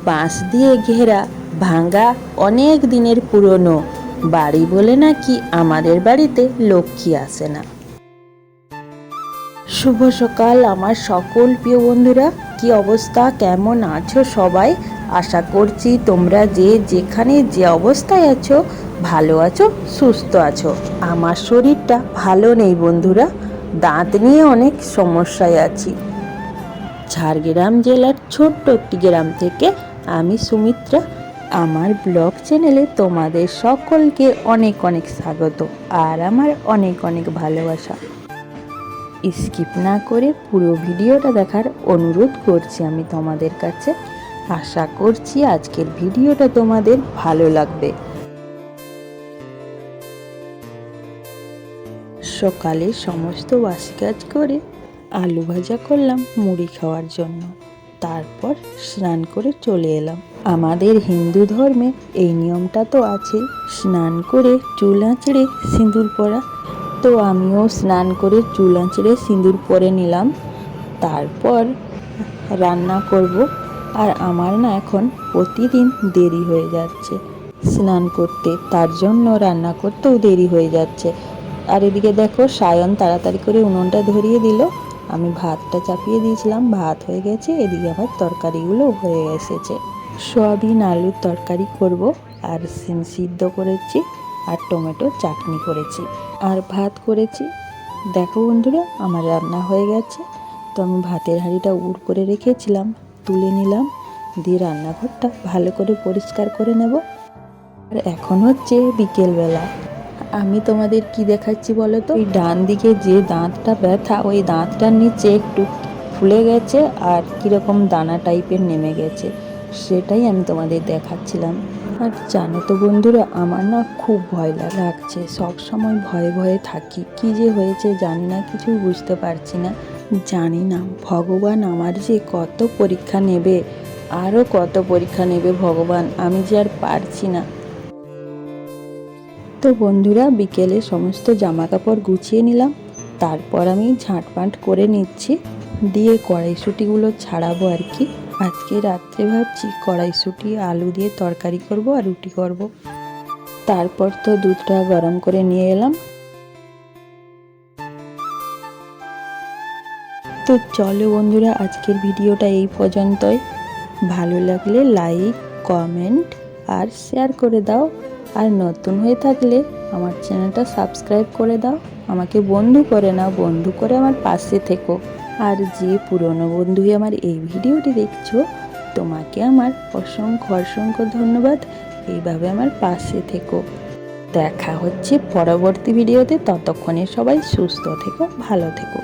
বাঁশ দিয়ে ঘেরা ভাঙা অনেক দিনের পুরনো বাড়ি বলে নাকি আমাদের বাড়িতে লক্ষ্মী আসে না। শুভ সকাল আমার সকল প্রিয় বন্ধুরা, কি অবস্থা, কেমন আছো সবাই? আশা করছি তোমরা যে যেখানে যে অবস্থায় আছো ভালো আছো, সুস্থ আছো। আমার শরীরটা ভালো নেই বন্ধুরা, দাঁত নিয়ে অনেক সমস্যায় আছি। ঝাড়গ্রাম জেলার ছোট্ট একটি গ্রাম থেকে আমি সুমিত্রা। আমার ব্লগ চ্যানেলে তোমাদের সকলকে অনেক অনেক স্বাগত আর আমার অনেক অনেক ভালোবাসা। স্কিপ না করে পুরো ভিডিওটা দেখার অনুরোধ করছি আমি তোমাদের কাছে। আশা করছি আজকের ভিডিওটা তোমাদের ভালো লাগবে। সকালে সমস্ত বাসি কাজ করে আলু ভাজা করলাম মুড়ি খাওয়ার জন্য। তারপর স্নান করে চলে এলাম। আমাদের হিন্দু ধর্মে এই নিয়মটা তো আছে, স্নান করে চুল আঁচড়ে সিঁদুর পরা। তো আমিও স্নান করে চুল আঁচড়ে সিঁদুর পরে নিলাম। তারপর রান্না করব। আর আমার না এখন প্রতিদিন দেরি হয়ে যাচ্ছে স্নান করতে, তার জন্য রান্না করতেও দেরি হয়ে যাচ্ছে। আর এদিকে দেখো সায়ন তাড়াতাড়ি করে উনুনটা ধরিয়ে দিল। আমি ভাতটা চাপিয়ে দিয়েছিলাম, ভাত হয়ে গেছে। এদিকে আবার তরকারিগুলো হয়ে এসেছে। সয়াবিন আলুর তরকারি করব, আর সিম সিদ্ধ করেছি, আর টমেটো চাটনি করেছি, আর ভাত করেছি। দেখো বন্ধুরা আমার রান্না হয়ে গেছে। তো আমি ভাতের হাঁড়িটা উড় করে রেখেছিলাম, তুলে নিলাম, দিয়ে রান্নাঘরটা ভালো করে পরিষ্কার করে নেব। আর এখন হচ্ছে বিকেলবেলা। আমি তোমাদের কি দেখাচ্ছি বলো তো, ওই ডান দিকে যে দাঁতটা ব্যথা, ওই দাঁতটার নিচে একটু ফুলে গেছে আর কীরকম দানা টাইপের নেমে গেছে, সেটাই আমি তোমাদের দেখাচ্ছিলাম। আর জানো তো বন্ধুরা, আমার না খুব ভয় লাগছে, সব সময় ভয়ে ভয়ে থাকি। কি যে হয়েছে জানি না, কিছুই বুঝতে পারছি না। জানি না ভগবান আমার যে কত পরীক্ষা নেবে, আরও কত পরীক্ষা নেবে ভগবান, আমি যে আর পারছি না। তো বন্ধুরা বিকেলে সমস্ত জামা কাপড় গুছিয়ে নিলাম। তারপর আমি ঝাঁটপাট করে নিচ্ছি, দিয়ে কড়াইশুঁটিগুলো ছাড়াবো আর কি। আজকে রাত্রে ভাবছি কড়াইশুঁটি আলু দিয়ে তরকারি করব আর রুটি করব। তারপর তো দুধটা গরম করে নিয়ে এলাম। তো চলো বন্ধুরা আজকের ভিডিওটা এই পর্যন্তই। ভালো লাগলে লাইক, কমেন্ট আর শেয়ার করে দাও। আর নতুন হয়ে থাকলে আমার চ্যানেলটা সাবস্ক্রাইব করে দাও। আমাকে বন্ধু করে নাও, বন্ধু করে আমার পাশে থেকো। আর যে পুরনো বন্ধু হয়ে আমার এই ভিডিওটি দেখছো, তোমাকে আমার অসংখ্য অসংখ্য ধন্যবাদ। এইভাবে আমার পাশে থেকো। দেখা হচ্ছে পরবর্তী ভিডিওতে। ততক্ষণে সবাই সুস্থ থেকো, ভালো থেকো।